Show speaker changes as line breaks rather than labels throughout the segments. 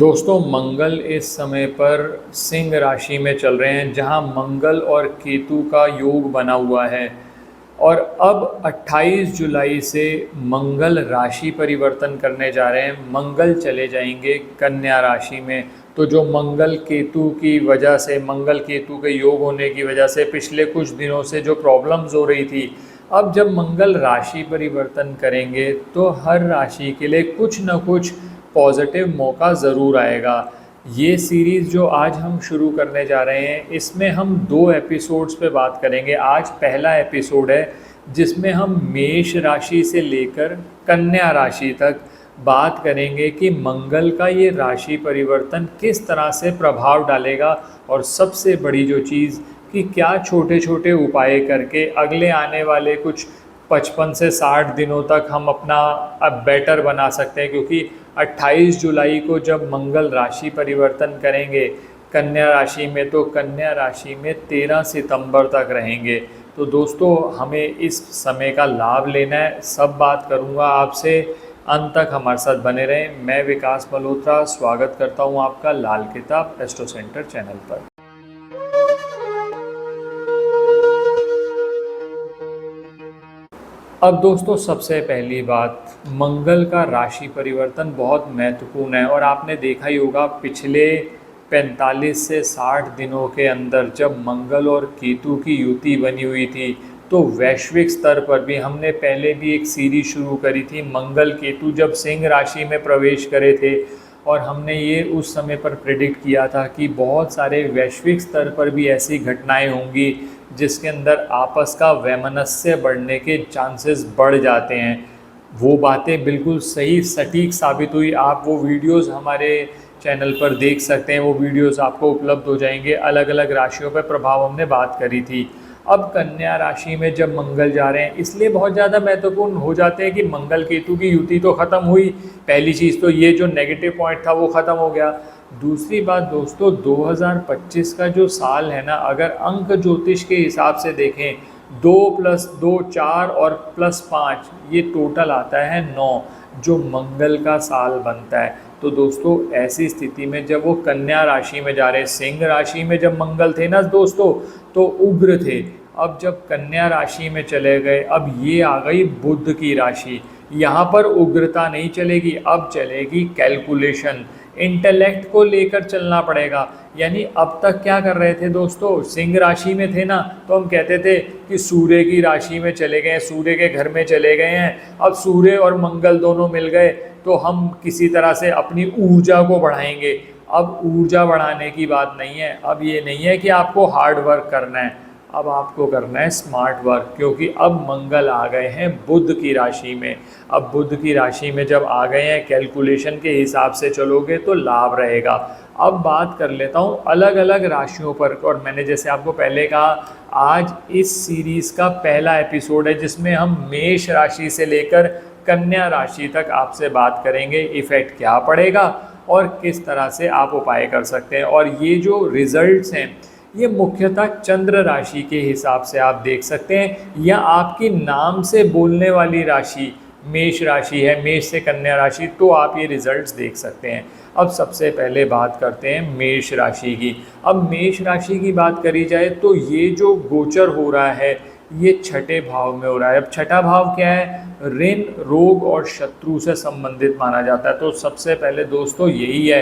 दोस्तों मंगल इस समय पर सिंह राशि में चल रहे हैं, जहां मंगल और केतु का योग बना हुआ है। और अब 28 जुलाई से मंगल राशि परिवर्तन करने जा रहे हैं। मंगल चले जाएंगे कन्या राशि में। तो जो मंगल केतु की वजह से, मंगल केतु के योग होने की वजह से पिछले कुछ दिनों से जो प्रॉब्लम्स हो रही थी, अब जब मंगल राशि परिवर्तन करेंगे तो हर राशि के लिए कुछ न कुछ पॉजिटिव मौका ज़रूर आएगा। ये सीरीज़ जो आज हम शुरू करने जा रहे हैं, इसमें हम 2 एपिसोड्स पे बात करेंगे। आज पहला एपिसोड है जिसमें हम मेष राशि से लेकर कन्या राशि तक बात करेंगे कि मंगल का ये राशि परिवर्तन किस तरह से प्रभाव डालेगा। और सबसे बड़ी जो चीज़ कि क्या छोटे छोटे उपाय करके अगले आने वाले कुछ 55 से 60 दिनों तक हम अपना अब बेटर बना सकते हैं। क्योंकि 28 जुलाई को जब मंगल राशि परिवर्तन करेंगे कन्या राशि में, तो कन्या राशि में 13 सितंबर तक रहेंगे। तो दोस्तों हमें इस समय का लाभ लेना है। सब बात करूंगा आपसे, अंत तक हमारे साथ बने रहें। मैं विकास मल्होत्रा स्वागत करता हूं आपका लाल किताब एस्ट्रो सेंटर चैनल पर। अब दोस्तों सबसे पहली बात, मंगल का राशि परिवर्तन बहुत महत्वपूर्ण है। और आपने देखा ही होगा पिछले 45 से 60 दिनों के अंदर जब मंगल और केतु की युति बनी हुई थी, तो वैश्विक स्तर पर भी हमने पहले भी एक सीरीज शुरू करी थी। मंगल केतु जब सिंह राशि में प्रवेश करे थे, और हमने ये उस समय पर प्रेडिक्ट किया था कि बहुत सारे वैश्विक स्तर पर भी ऐसी घटनाएं होंगी जिसके अंदर आपस का वैमनस्य बढ़ने के चांसेस बढ़ जाते हैं। वो बातें बिल्कुल सही सटीक साबित हुई। आप वो वीडियोस हमारे चैनल पर देख सकते हैं। वो वीडियोस आपको उपलब्ध हो जाएंगे। अलग अलग राशियों पर प्रभाव हमने बात करी थी। अब कन्या राशि में जब मंगल जा रहे हैं, इसलिए बहुत ज़्यादा महत्वपूर्ण हो जाते हैं कि मंगल केतु की युति तो ख़त्म हुई। पहली चीज़ तो ये जो नेगेटिव पॉइंट था वो ख़त्म हो गया। दूसरी बात दोस्तों, 2025 का जो साल है ना, अगर अंक ज्योतिष के हिसाब से देखें, 2 + 2 4 और +5 ये टोटल आता है 9, जो मंगल का साल बनता है। तो दोस्तों ऐसी स्थिति में जब वो कन्या राशि में जा रहे हैं, सिंह राशि में जब मंगल थे ना दोस्तों तो उग्र थे। अब जब कन्या राशि में चले गए, अब ये आ गई बुध की राशि। यहाँ पर उग्रता नहीं चलेगी, अब चलेगी कैलकुलेशन। इंटेलेक्ट को लेकर चलना पड़ेगा। यानी अब तक क्या कर रहे थे दोस्तों, सिंह राशि में थे ना, तो हम कहते थे कि सूर्य की राशि में चले गए, सूर्य के घर में चले गए हैं। अब सूर्य और मंगल दोनों मिल गए तो हम किसी तरह से अपनी ऊर्जा को बढ़ाएंगे। अब ऊर्जा बढ़ाने की बात नहीं है। अब ये नहीं है कि आपको हार्ड वर्क करना है, अब आपको करना है स्मार्ट वर्क। क्योंकि अब मंगल आ गए हैं बुध की राशि में। अब बुध की राशि में जब आ गए हैं, कैलकुलेशन के हिसाब से चलोगे तो लाभ रहेगा। अब बात कर लेता हूँ अलग अलग राशियों पर। और मैंने जैसे आपको पहले कहा, आज इस सीरीज़ का पहला एपिसोड है जिसमें हम मेष राशि से लेकर कन्या राशि तक आपसे बात करेंगे। इफ़ेक्ट क्या पड़ेगा और किस तरह से आप उपाय कर सकते हैं। और ये जो रिजल्ट्स हैं ये मुख्यतः चंद्र राशि के हिसाब से आप देख सकते हैं, या आपकी नाम से बोलने वाली राशि मेष राशि है, मेष से कन्या राशि, तो आप ये रिजल्ट्स देख सकते हैं। अब सबसे पहले बात करते हैं मेष राशि की। अब मेष राशि की बात करी जाए तो ये जो गोचर हो रहा है ये छठे भाव में हो रहा है। अब छठा भाव क्या है, ऋण, रोग और शत्रु से संबंधित माना जाता है। तो सबसे पहले दोस्तों यही है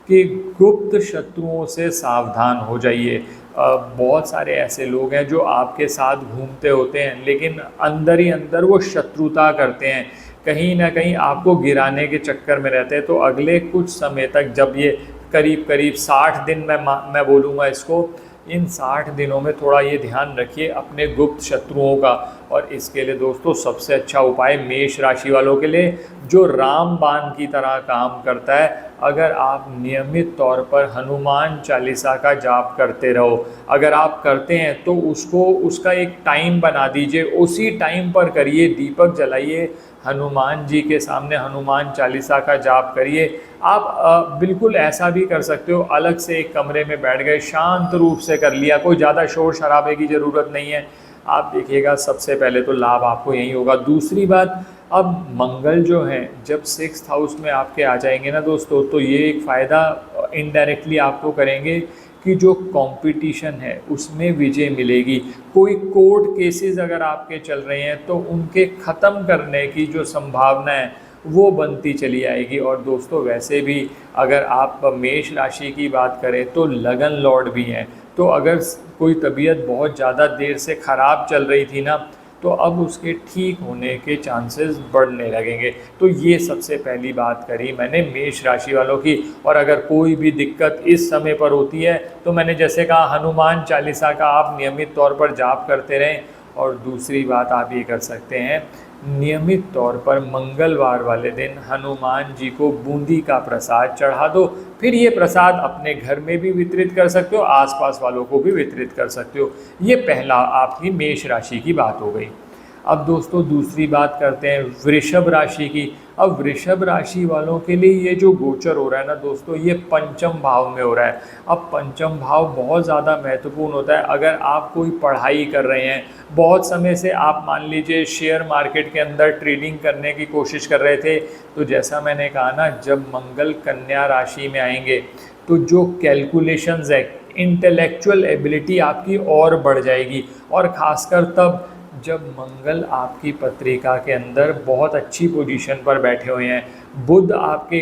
कि गुप्त शत्रुओं से सावधान हो जाइए। बहुत सारे ऐसे लोग हैं जो आपके साथ घूमते होते हैं, लेकिन अंदर ही अंदर वो शत्रुता करते हैं, कहीं ना कहीं आपको गिराने के चक्कर में रहते हैं। तो अगले कुछ समय तक, जब ये करीब करीब 60 दिन मैं बोलूँगा इसको, इन 60 दिनों में थोड़ा ये ध्यान रखिए अपने गुप्त शत्रुओं का। और इसके लिए दोस्तों सबसे अच्छा उपाय मेष राशि वालों के लिए, जो रामबाण की तरह काम करता है, अगर आप नियमित तौर पर हनुमान चालीसा का जाप करते रहो। अगर आप करते हैं तो उसका एक टाइम बना दीजिए, उसी टाइम पर करिए, दीपक जलाइए, हनुमान जी के सामने हनुमान चालीसा का जाप करिए। आप बिल्कुल ऐसा भी कर सकते हो, अलग से एक कमरे में बैठ गए, शांत रूप से कर लिया, कोई ज़्यादा शोर शराबे की ज़रूरत नहीं है। आप देखिएगा सबसे पहले तो लाभ आपको यही होगा। दूसरी बात, अब मंगल जो है जब 6th हाउस में आपके आ जाएंगे ना दोस्तों, तो ये एक फ़ायदा इनडायरेक्टली आपको करेंगे कि जो कंपटीशन है उसमें विजय मिलेगी। कोई कोर्ट केसेस अगर आपके चल रहे हैं तो उनके ख़त्म करने की जो संभावना है वो बनती चली आएगी। और दोस्तों वैसे भी अगर आप मेष राशि की बात करें तो लगन लॉर्ड भी हैं, तो अगर कोई तबीयत बहुत ज़्यादा देर से ख़राब चल रही थी ना, तो अब उसके ठीक होने के चांसेस बढ़ने लगेंगे। तो ये सबसे पहली बात करी मैंने मेष राशि वालों की। और अगर कोई भी दिक्कत इस समय पर होती है तो मैंने जैसे कहा हनुमान चालीसा का आप नियमित तौर पर जाप करते रहें। और दूसरी बात आप ये कर सकते हैं, नियमित तौर पर मंगलवार वाले दिन हनुमान जी को बूंदी का प्रसाद चढ़ा दो। फिर ये प्रसाद अपने घर में भी वितरित कर सकते हो, आसपास वालों को भी वितरित कर सकते हो। ये पहला आपकी मेष राशि की बात हो गई। अब दोस्तों दूसरी बात करते हैं वृषभ राशि की। अब वृषभ राशि वालों के लिए ये जो गोचर हो रहा है ना दोस्तों, ये पंचम भाव में हो रहा है। अब पंचम भाव बहुत ज़्यादा महत्वपूर्ण होता है। अगर आप कोई पढ़ाई कर रहे हैं, बहुत समय से आप मान लीजिए शेयर मार्केट के अंदर ट्रेडिंग करने की कोशिश कर रहे थे, तो जैसा मैंने कहा ना, जब मंगल कन्या राशि में आएंगे तो जो कैलकुलेशंस है, इंटेलेक्चुअल एबिलिटी आपकी और बढ़ जाएगी। और ख़ासकर तब जब मंगल आपकी पत्रिका के अंदर बहुत अच्छी पोजीशन पर बैठे हुए हैं, बुध आपके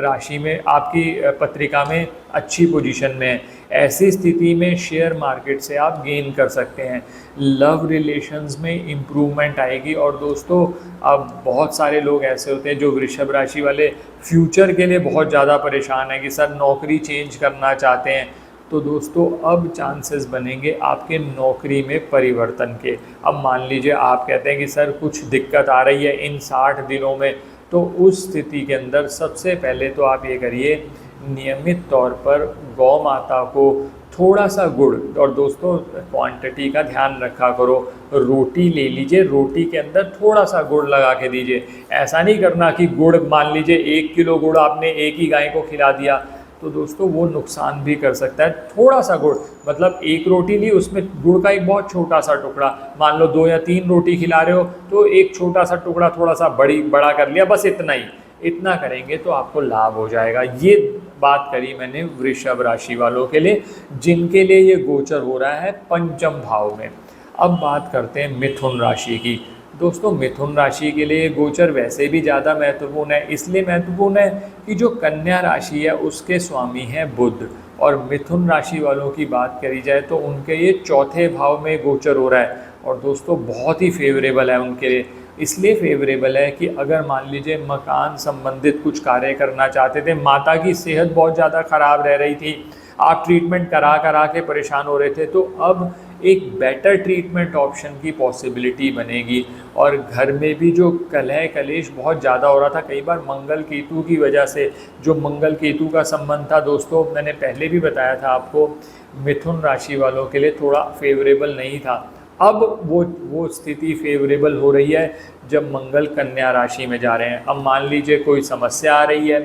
राशि में, आपकी पत्रिका में अच्छी पोजीशन में है, ऐसी स्थिति में शेयर मार्केट से आप गेन कर सकते हैं। लव रिलेशंस में इम्प्रूवमेंट आएगी। और दोस्तों अब बहुत सारे लोग ऐसे होते हैं जो वृषभ राशि वाले फ्यूचर के लिए बहुत ज़्यादा परेशान हैं कि सर नौकरी चेंज करना चाहते हैं, तो दोस्तों अब चांसेस बनेंगे आपके नौकरी में परिवर्तन के। अब मान लीजिए आप कहते हैं कि सर कुछ दिक्कत आ रही है इन 60 दिनों में, तो उस स्थिति के अंदर सबसे पहले तो आप ये करिए, नियमित तौर पर गौ माता को थोड़ा सा गुड़, और दोस्तों क्वांटिटी का ध्यान रखा करो, रोटी ले लीजिए, रोटी के अंदर थोड़ा सा गुड़ लगा के दीजिए। ऐसा नहीं करना कि गुड़ मान लीजिए 1 किलो गुड़ आपने एक ही गाय को खिला दिया, तो दोस्तों वो नुकसान भी कर सकता है। थोड़ा सा गुड़, मतलब एक रोटी ली, उसमें गुड़ का एक बहुत छोटा सा टुकड़ा, मान लो 2 या 3 रोटी खिला रहे हो तो एक छोटा सा टुकड़ा थोड़ा सा बड़ा कर लिया, बस इतना ही। इतना करेंगे तो आपको लाभ हो जाएगा। ये बात करी मैंने वृषभ राशि वालों के लिए, जिनके लिए ये गोचर हो रहा है पंचम भाव में। अब बात करते हैं मिथुन राशि की। दोस्तों मिथुन राशि के लिए गोचर वैसे भी ज़्यादा महत्वपूर्ण है, इसलिए महत्वपूर्ण है कि जो कन्या राशि है उसके स्वामी हैं बुध। और मिथुन राशि वालों की बात करी जाए तो उनके ये चौथे भाव में गोचर हो रहा है। और दोस्तों बहुत ही फेवरेबल है उनके लिए। इसलिए फेवरेबल है कि अगर मान लीजिए मकान संबंधित कुछ कार्य करना चाहते थे, माता की सेहत बहुत ज़्यादा ख़राब रह रही थी, आप ट्रीटमेंट करा के परेशान हो रहे थे, तो अब एक बेटर ट्रीटमेंट ऑप्शन की पॉसिबिलिटी बनेगी। और घर में भी जो कलह कलेश बहुत ज़्यादा हो रहा था, कई बार मंगल केतु की वजह से, जो मंगल केतु का संबंध था दोस्तों, मैंने पहले भी बताया था आपको, मिथुन राशि वालों के लिए थोड़ा फेवरेबल नहीं था। अब वो स्थिति फेवरेबल हो रही है जब मंगल कन्या राशि में जा रहे हैं। अब मान लीजिए कोई समस्या आ रही है,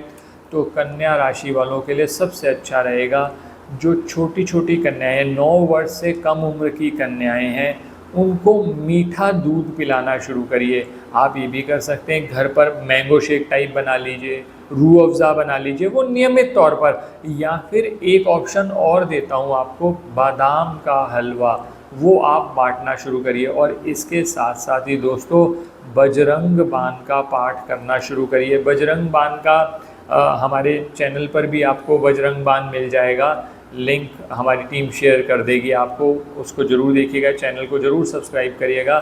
तो कन्या राशि वालों के लिए सबसे अच्छा रहेगा, जो छोटी छोटी कन्याएं, 9 वर्ष से कम उम्र की कन्याएं हैं, उनको मीठा दूध पिलाना शुरू करिए। आप ये भी कर सकते हैं, घर पर मैंगो शेक टाइप बना लीजिए, रूह अफ़ज़ा बना लीजिए, वो नियमित तौर पर। या फिर एक ऑप्शन और देता हूँ आपको, बादाम का हलवा, वो आप बांटना शुरू करिए। और इसके साथ साथ ही दोस्तों बजरंग बाण का पाठ करना शुरू करिए। बजरंग बाण का हमारे चैनल पर भी आपको बजरंग बाण मिल जाएगा, लिंक हमारी टीम शेयर कर देगी आपको, उसको ज़रूर देखिएगा, चैनल को ज़रूर सब्सक्राइब करिएगा।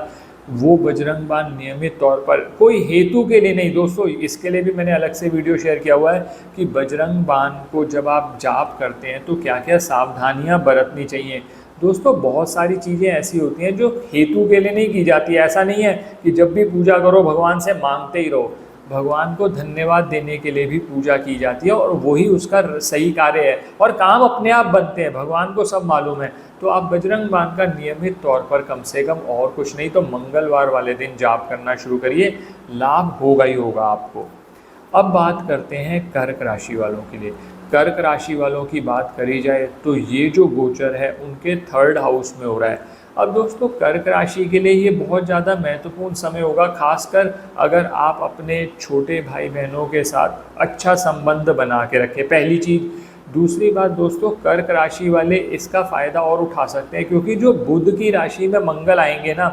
वो बजरंग बाण नियमित तौर पर, कोई हेतु के लिए नहीं दोस्तों, इसके लिए भी मैंने अलग से वीडियो शेयर किया हुआ है कि बजरंग बाण को जब आप जाप करते हैं तो क्या क्या सावधानियां बरतनी चाहिए। दोस्तों बहुत सारी चीज़ें ऐसी होती हैं जो हेतु के लिए नहीं की जाती। ऐसा नहीं है कि जब भी पूजा करो भगवान से मांगते ही रहो, भगवान को धन्यवाद देने के लिए भी पूजा की जाती है, और वही उसका सही कार्य है। और काम अपने आप बनते हैं, भगवान को सब मालूम है। तो आप बजरंग बाण का नियमित तौर पर कम से कम, और कुछ नहीं तो मंगलवार वाले दिन जाप करना शुरू करिए, लाभ होगा ही होगा आपको। अब बात करते हैं कर्क राशि वालों के लिए। कर्क राशि वालों की बात करी जाए तो ये जो गोचर है उनके 3rd हाउस में हो रहा है। अब दोस्तों कर्क राशि के लिए ये बहुत ज़्यादा महत्वपूर्ण समय होगा, खासकर अगर आप अपने छोटे भाई बहनों के साथ अच्छा संबंध बना के रखें, पहली चीज़। दूसरी बात दोस्तों, कर्क राशि वाले इसका फ़ायदा और उठा सकते हैं क्योंकि जो बुध की राशि में मंगल आएंगे ना,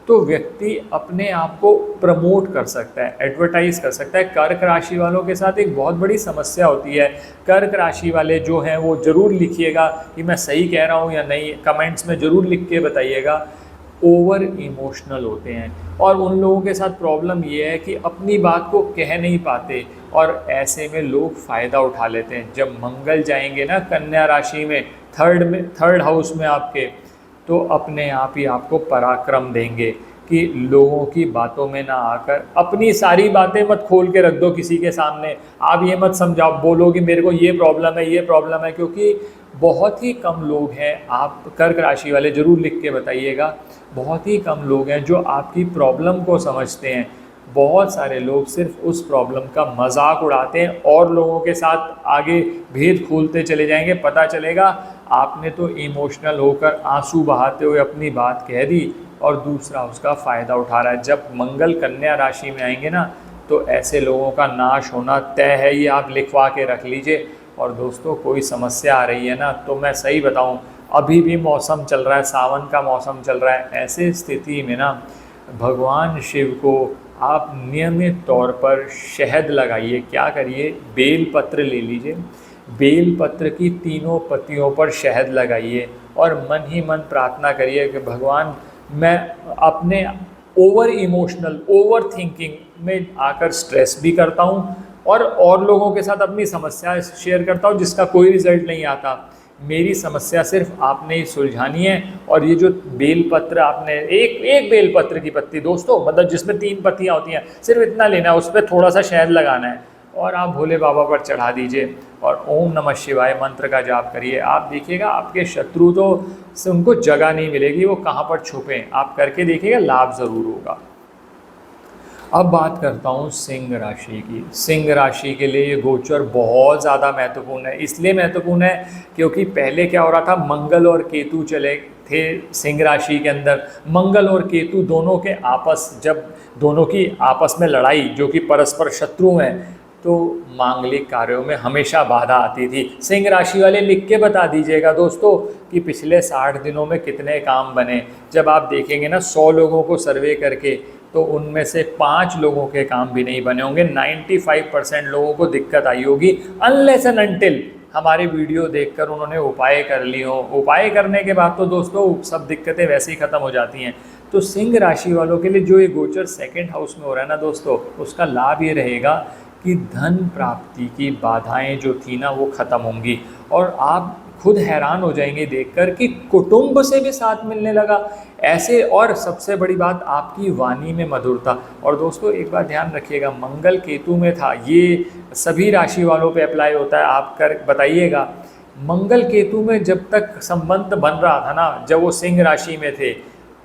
तो व्यक्ति अपने आप को प्रमोट कर सकता है, एडवर्टाइज कर सकता है। कर्क राशि वालों के साथ एक बहुत बड़ी समस्या होती है। कर्क राशि वाले जो हैं वो ज़रूर लिखिएगा कि मैं सही कह रहा हूँ या नहीं, कमेंट्स में ज़रूर लिख के बताइएगा। ओवर इमोशनल होते हैं और उन लोगों के साथ प्रॉब्लम ये है कि अपनी बात को कह नहीं पाते और ऐसे में लोग फ़ायदा उठा लेते हैं। जब मंगल जाएंगे ना कन्या राशि में, 3rd हाउस में आपके, तो अपने आप ही आपको पराक्रम देंगे कि लोगों की बातों में ना आकर अपनी सारी बातें मत खोल के रख दो किसी के सामने। आप ये मत समझाओ, बोलो कि मेरे को ये प्रॉब्लम है, ये प्रॉब्लम है, क्योंकि बहुत ही कम लोग हैं, आप कर्क राशि वाले ज़रूर लिख के बताइएगा, बहुत ही कम लोग हैं जो आपकी प्रॉब्लम को समझते हैं। बहुत सारे लोग सिर्फ उस प्रॉब्लम का मजाक उड़ाते हैं और लोगों के साथ आगे भेद खोलते चले जाएंगे। पता चलेगा आपने तो इमोशनल होकर आंसू बहाते हुए अपनी बात कह दी और दूसरा उसका फ़ायदा उठा रहा है। जब मंगल कन्या राशि में आएंगे ना, तो ऐसे लोगों का नाश होना तय है, ये आप लिखवा के रख लीजिए। और दोस्तों कोई समस्या आ रही है ना, तो मैं सही बताऊं, अभी भी मौसम चल रहा है, सावन का मौसम चल रहा है, ऐसे स्थिति में ना भगवान शिव को आप नियमित तौर पर शहद लगाइए। क्या करिए, बेल पत्र ले लीजिए, बेल पत्र की तीनों पत्तियों पर शहद लगाइए और मन ही मन प्रार्थना करिए कि भगवान, मैं अपने ओवर इमोशनल, ओवर थिंकिंग में आकर स्ट्रेस भी करता हूँ और लोगों के साथ अपनी समस्या शेयर करता हूँ जिसका कोई रिजल्ट नहीं आता। मेरी समस्या सिर्फ आपने ही सुलझानी है। और ये जो बेलपत्र आपने एक बेलपत्र की पत्ती दोस्तों, मतलब जिसमें 3 पत्तियाँ होती हैं, सिर्फ इतना लेना है, उस पर थोड़ा सा शहद लगाना है और आप भोले बाबा पर चढ़ा दीजिए और ओम नमः शिवाय मंत्र का जाप करिए। आप देखिएगा आपके शत्रु तो से उनको जगह नहीं मिलेगी, वो कहाँ पर छुपे। आप करके देखिएगा, लाभ ज़रूर होगा। अब बात करता हूँ सिंह राशि की। सिंह राशि के लिए ये गोचर बहुत ज़्यादा महत्वपूर्ण है। इसलिए महत्वपूर्ण है क्योंकि पहले क्या हो रहा था, मंगल और केतु चले थे सिंह राशि के अंदर। मंगल और केतु दोनों के जब दोनों की आपस में लड़ाई, जो कि परस्पर शत्रु हैं, तो मांगलिक कार्यों में हमेशा बाधा आती थी। सिंह राशि वाले लिख के बता दीजिएगा दोस्तों कि पिछले 60 दिनों में कितने काम बने। जब आप देखेंगे ना 100 लोगों को सर्वे करके, तो उनमें से 5 लोगों के काम भी नहीं बने होंगे। 95% लोगों को दिक्कत आई होगी, अनलेस एंड अनटिल हमारे वीडियो देखकर उन्होंने उपाय कर ली हो। उपाय करने के बाद तो दोस्तों सब दिक्कतें वैसे ही ख़त्म हो जाती हैं। तो सिंह राशि वालों के लिए जो ये गोचर 2nd हाउस में हो रहा है ना दोस्तों, उसका लाभ ये रहेगा कि धन प्राप्ति की बाधाएं जो थी ना, वो ख़त्म होंगी और आप खुद हैरान हो जाएंगे देखकर कि कुटुंब से भी साथ मिलने लगा ऐसे। और सबसे बड़ी बात, आपकी वाणी में मधुरता। और दोस्तों एक बात ध्यान रखिएगा, मंगल केतु में था, ये सभी राशि वालों पे अप्लाई होता है, आप कर बताइएगा। मंगल केतु में जब तक संबंध बन रहा था ना, जब वो सिंह राशि में थे,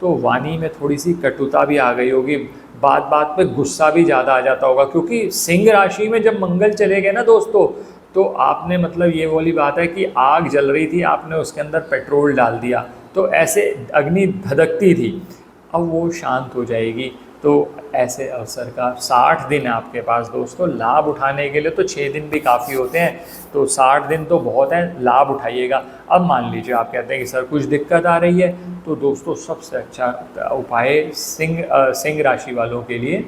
तो वाणी में थोड़ी सी कटुता भी आ गई होगी, बात बात पे गुस्सा भी ज़्यादा आ जाता होगा। क्योंकि सिंह राशि में जब मंगल चले गए ना दोस्तों, तो आपने मतलब ये वाली बात है कि आग जल रही थी, आपने उसके अंदर पेट्रोल डाल दिया, तो ऐसे अग्नि धधकती थी, अब वो शांत हो जाएगी। तो ऐसे अवसर का 60 दिन है आपके पास दोस्तों लाभ उठाने के लिए। तो 6 दिन भी काफ़ी होते हैं, तो 60 दिन तो बहुत है, लाभ उठाइएगा। अब मान लीजिए आप कहते हैं कि सर कुछ दिक्कत आ रही है, तो दोस्तों सबसे अच्छा उपाय सिंह राशि वालों के लिए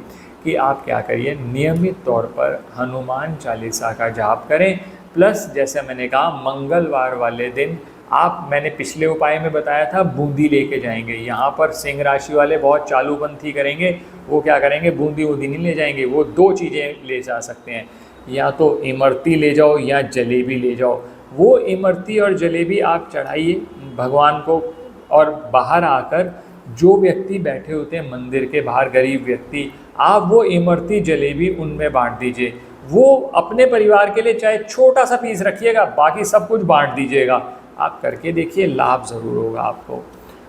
कि आप क्या करिए, नियमित तौर पर हनुमान चालीसा का जाप करें। प्लस जैसे मैंने कहा, मंगलवार वाले दिन आप, मैंने पिछले उपाय में बताया था, बूंदी लेके जाएंगे। यहाँ पर सिंह राशि वाले बहुत चालूपंथी करेंगे, वो क्या करेंगे, बूंदी नहीं ले जाएंगे, वो 2 चीज़ें ले जा सकते हैं, या तो इमरती ले जाओ या जलेबी ले जाओ। वो इमरती और जलेबी आप चढ़ाइए भगवान को, और बाहर आकर जो व्यक्ति बैठे होते हैं मंदिर के बाहर, गरीब व्यक्ति, आप वो इमरती जलेबी उनमें बांट दीजिए। वो अपने परिवार के लिए चाहे छोटा सा पीस रखिएगा, बाकी सब कुछ बांट दीजिएगा। आप करके देखिए, लाभ ज़रूर होगा आपको।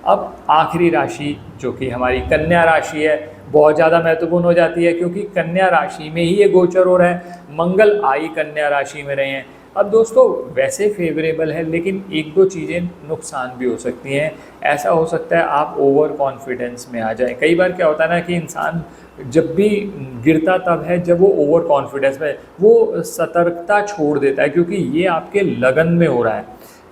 अब आखिरी राशि जो कि हमारी कन्या राशि है, बहुत ज़्यादा महत्वपूर्ण हो जाती है क्योंकि कन्या राशि में ही ये गोचर हो रहा है। मंगल आई कन्या राशि में रहे हैं। अब दोस्तों वैसे फेवरेबल है, लेकिन एक दो चीज़ें नुकसान भी हो सकती हैं। ऐसा हो सकता है आप ओवर कॉन्फिडेंस में आ जाए। कई बार क्या होता है ना कि इंसान जब भी गिरता तब है जब वो ओवर कॉन्फिडेंस में, वो सतर्कता छोड़ देता है, क्योंकि ये आपके लगन में हो रहा है,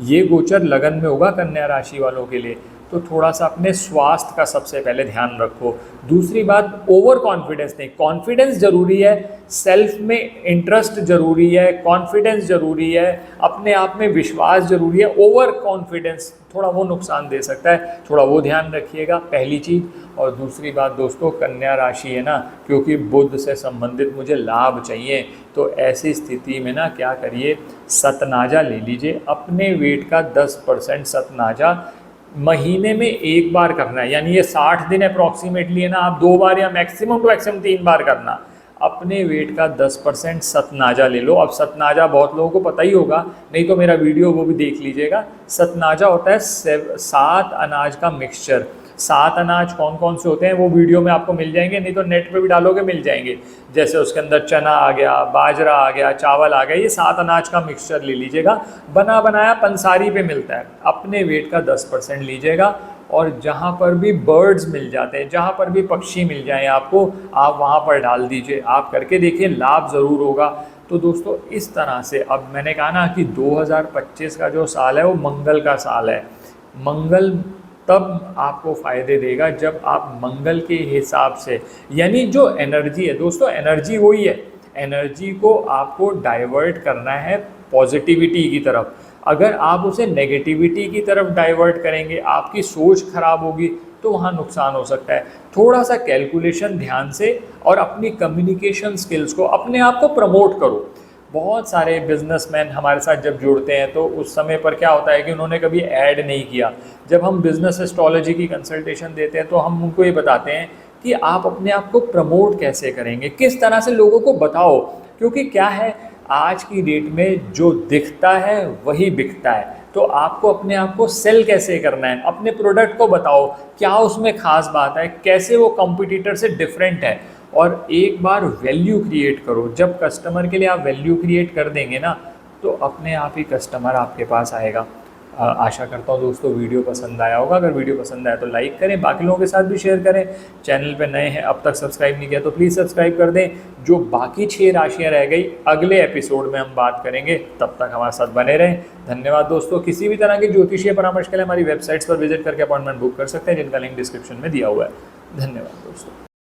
ये गोचर लगन में होगा कन्या राशि वालों के लिए। तो थोड़ा सा अपने स्वास्थ्य का सबसे पहले ध्यान रखो। दूसरी बात, ओवर कॉन्फिडेंस नहीं, कॉन्फिडेंस ज़रूरी है, सेल्फ में इंटरेस्ट ज़रूरी है, कॉन्फिडेंस ज़रूरी है, अपने आप में विश्वास ज़रूरी है। ओवर कॉन्फिडेंस थोड़ा वो नुकसान दे सकता है, थोड़ा वो ध्यान रखिएगा, पहली चीज़। और दूसरी बात दोस्तों, कन्या राशि है ना, क्योंकि बुध से संबंधित मुझे लाभ चाहिए, तो ऐसी स्थिति में ना क्या करिए, सतनाजा ले लीजिए। अपने वेट का 10% सतनाजा महीने में एक बार करना है, यानी ये 60 दिन अप्रॉक्सीमेटली है ना, आप 2 बार या मैक्सिमम टू मैक्सिमम 3 बार करना। अपने वेट का 10% सतनाजा ले लो। अब सतनाजा बहुत लोगों को पता ही होगा, नहीं तो मेरा वीडियो वो भी देख लीजिएगा। सतनाजा होता है 7 अनाज का मिक्सचर। 7 अनाज कौन कौन से होते हैं वो वीडियो में आपको मिल जाएंगे, नहीं तो नेट पे भी डालोगे मिल जाएंगे। जैसे उसके अंदर चना आ गया, बाजरा आ गया, चावल आ गया, ये 7 अनाज का मिक्सचर ले लीजिएगा। बना बनाया पंसारी पे मिलता है। अपने वेट का 10% लीजिएगा, और जहाँ पर भी बर्ड्स मिल जाते हैं, जहाँ पर भी पक्षी मिल जाएं आपको, आप वहाँ पर डाल दीजिए। आप करके देखिए, लाभ ज़रूर होगा। तो दोस्तों इस तरह से, अब मैंने कहा ना कि 2025 का जो साल है वो मंगल का साल है। मंगल तब आपको फ़ायदे देगा जब आप मंगल के हिसाब से, यानी जो एनर्जी है दोस्तों, एनर्जी वही है, एनर्जी को आपको डाइवर्ट करना है पॉजिटिविटी की तरफ। अगर आप उसे नेगेटिविटी की तरफ डाइवर्ट करेंगे, आपकी सोच खराब होगी, तो वहाँ नुकसान हो सकता है। थोड़ा सा कैलकुलेशन ध्यान से, और अपनी कम्युनिकेशन स्किल्स को, अपने आप को प्रमोट करो। बहुत सारे बिजनेसमैन हमारे साथ जब जुड़ते हैं तो उस समय पर क्या होता है कि उन्होंने कभी ऐड नहीं किया। जब हम बिजनेस एस्ट्रोलॉजी की कंसल्टेशन देते हैं तो हम उनको ये बताते हैं कि आप अपने आप को प्रमोट कैसे करेंगे, किस तरह से लोगों को बताओ। क्योंकि क्या है, आज की डेट में जो दिखता है वही बिकता है। तो आपको अपने आप को सेल कैसे करना है, अपने प्रोडक्ट को बताओ, क्या उसमें खास बात है, कैसे वो कॉम्पिटिटर से डिफरेंट है। और एक बार वैल्यू क्रिएट करो। जब कस्टमर के लिए आप वैल्यू क्रिएट कर देंगे ना, तो अपने आप ही कस्टमर आपके पास आएगा। आशा करता हूँ दोस्तों वीडियो पसंद आया होगा। अगर वीडियो पसंद आया तो लाइक करें, बाकी लोगों के साथ भी शेयर करें। चैनल पे नए हैं, अब तक सब्सक्राइब नहीं किया तो प्लीज़ सब्सक्राइब कर दें। जो बाकी 6 राशियाँ रह गई, अगले एपिसोड में हम बात करेंगे, तब तक हमारे साथ बने रहें। धन्यवाद दोस्तों। किसी भी तरह के ज्योतिषीय परामर्श के लिए हमारी वेबसाइट्स पर विजिट करके अपॉइंटमेंट बुक कर सकते हैं, जिनका लिंक डिस्क्रिप्शन में दिया हुआ है। धन्यवाद दोस्तों।